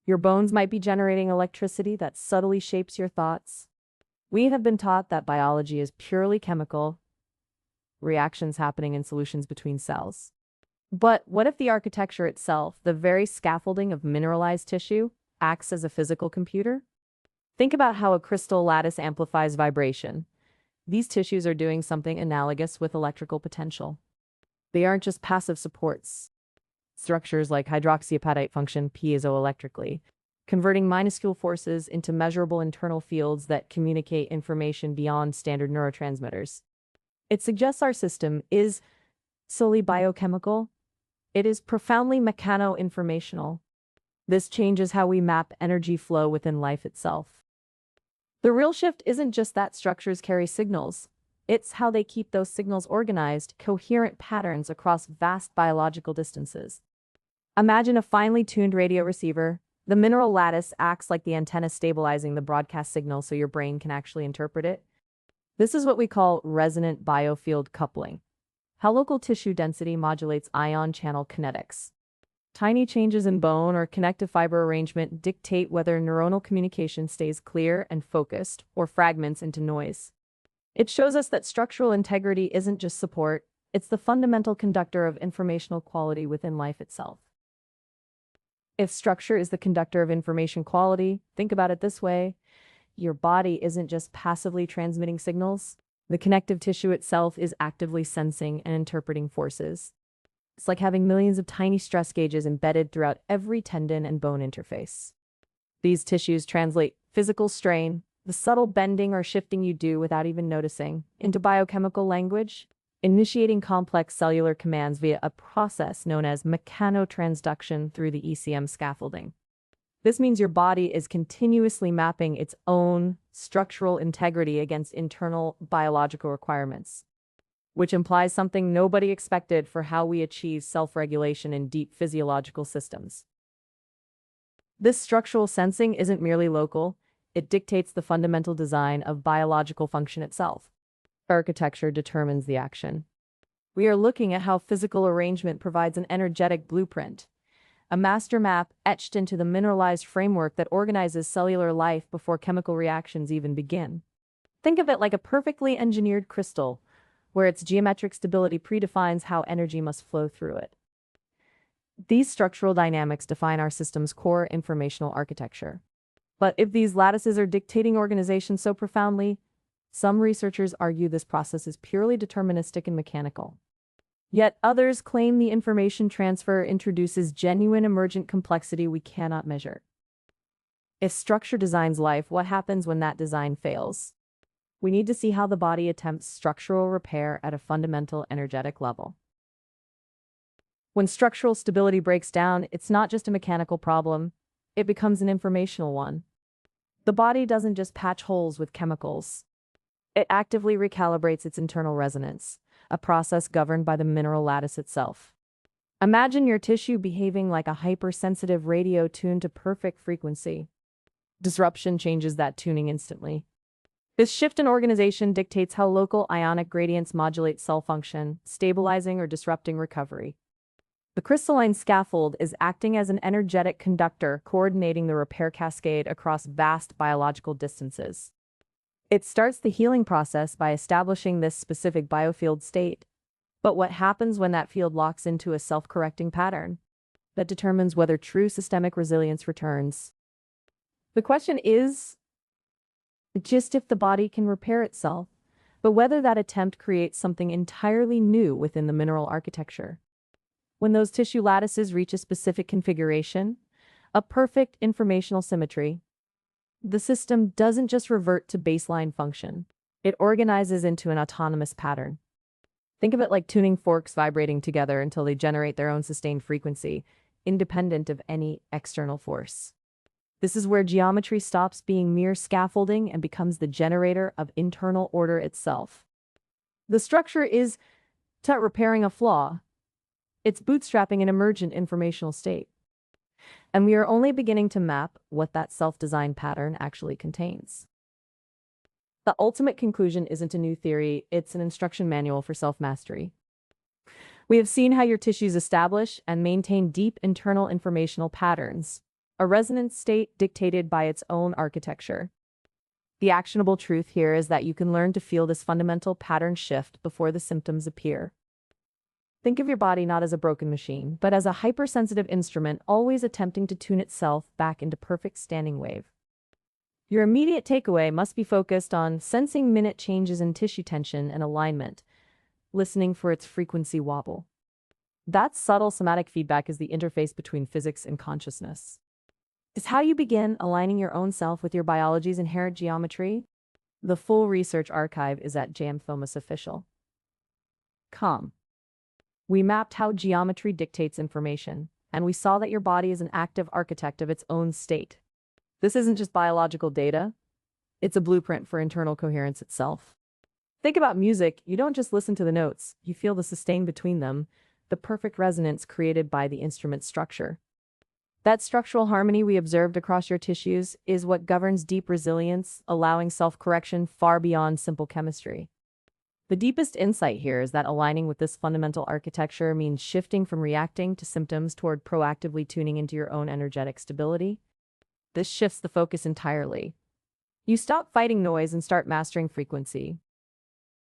Your bones might be generating electricity that subtly shapes your thoughts. We have been taught that biology is purely chemical, reactions happening in solutions between cells. But what if the architecture itself, the very scaffolding of mineralized tissue, acts as a physical computer? Think about how a crystal lattice amplifies vibration. These tissues are doing something analogous with electrical potential. They aren't just passive supports. Structures like hydroxyapatite function piezoelectrically, converting minuscule forces into measurable internal fields that communicate information beyond standard neurotransmitters. It suggests our system is solely biochemical. It is profoundly mechano-informational. This changes how we map energy flow within life itself. The real shift isn't just that structures carry signals. It's how they keep those signals organized, coherent patterns across vast biological distances. Imagine a finely tuned radio receiver. The mineral lattice acts like the antenna stabilizing the broadcast signal so your brain can actually interpret it. This is what we call resonant biofield coupling, how local tissue density modulates ion channel kinetics. Tiny changes in bone or connective fiber arrangement dictate whether neuronal communication stays clear and focused or fragments into noise. It shows us that structural integrity isn't just support, it's the fundamental conductor of informational quality within life itself. If structure is the conductor of information quality, think about it this way. Your body isn't just passively transmitting signals. The connective tissue itself is actively sensing and interpreting forces. It's like having millions of tiny stress gauges embedded throughout every tendon and bone interface. These tissues translate physical strain, the subtle bending or shifting you do without even noticing, into biochemical language, initiating complex cellular commands via a process known as mechanotransduction through the ECM scaffolding. This means your body is continuously mapping its own structural integrity against internal biological requirements, which implies something nobody expected for how we achieve self-regulation in deep physiological systems. This structural sensing isn't merely local, it dictates the fundamental design of biological function itself. Architecture determines the action. We are looking at how physical arrangement provides an energetic blueprint, a master map etched into the mineralized framework that organizes cellular life before chemical reactions even begin. Think of it like a perfectly engineered crystal, where its geometric stability predefines how energy must flow through it. These structural dynamics define our system's core informational architecture. But if these lattices are dictating organization so profoundly, some researchers argue this process is purely deterministic and mechanical. Yet others claim the information transfer introduces genuine emergent complexity we cannot measure. If structure designs life, what happens when that design fails? We need to see how the body attempts structural repair at a fundamental energetic level. When structural stability breaks down, it's not just a mechanical problem, it becomes an informational one. The body doesn't just patch holes with chemicals. It actively recalibrates its internal resonance, a process governed by the mineral lattice itself. Imagine your tissue behaving like a hypersensitive radio tuned to perfect frequency. Disruption changes that tuning instantly. This shift in organization dictates how local ionic gradients modulate cell function, stabilizing or disrupting recovery. The crystalline scaffold is acting as an energetic conductor, coordinating the repair cascade across vast biological distances. It starts the healing process by establishing this specific biofield state. But what happens when that field locks into a self-correcting pattern that determines whether true systemic resilience returns? The question is just if the body can repair itself, but whether that attempt creates something entirely new within the mineral architecture. When those tissue lattices reach a specific configuration, a perfect informational symmetry, the system doesn't just revert to baseline function. It organizes into an autonomous pattern. Think of it like tuning forks vibrating together until they generate their own sustained frequency, independent of any external force. This is where geometry stops being mere scaffolding and becomes the generator of internal order itself. The structure is not repairing a flaw. It's bootstrapping an emergent informational state. And we are only beginning to map what that self-designed pattern actually contains. The ultimate conclusion isn't a new theory, it's an instruction manual for self-mastery. We have seen how your tissues establish and maintain deep internal informational patterns, a resonance state dictated by its own architecture. The actionable truth here is that you can learn to feel this fundamental pattern shift before the symptoms appear. Think of your body not as a broken machine, but as a hypersensitive instrument always attempting to tune itself back into perfect standing wave. Your immediate takeaway must be focused on sensing minute changes in tissue tension and alignment, listening for its frequency wobble. That subtle somatic feedback is the interface between physics and consciousness. It's how you begin aligning your own self with your biology's inherent geometry. The full research archive is at jamthomasofficial.com. We mapped how geometry dictates information, and we saw that your body is an active architect of its own state. This isn't just biological data, it's a blueprint for internal coherence itself. Think about music. You don't just listen to the notes, you feel the sustain between them, the perfect resonance created by the instrument's structure. That structural harmony we observed across your tissues is what governs deep resilience, allowing self-correction far beyond simple chemistry. The deepest insight here is that aligning with this fundamental architecture means shifting from reacting to symptoms toward proactively tuning into your own energetic stability. This shifts the focus entirely. You stop fighting noise and start mastering frequency.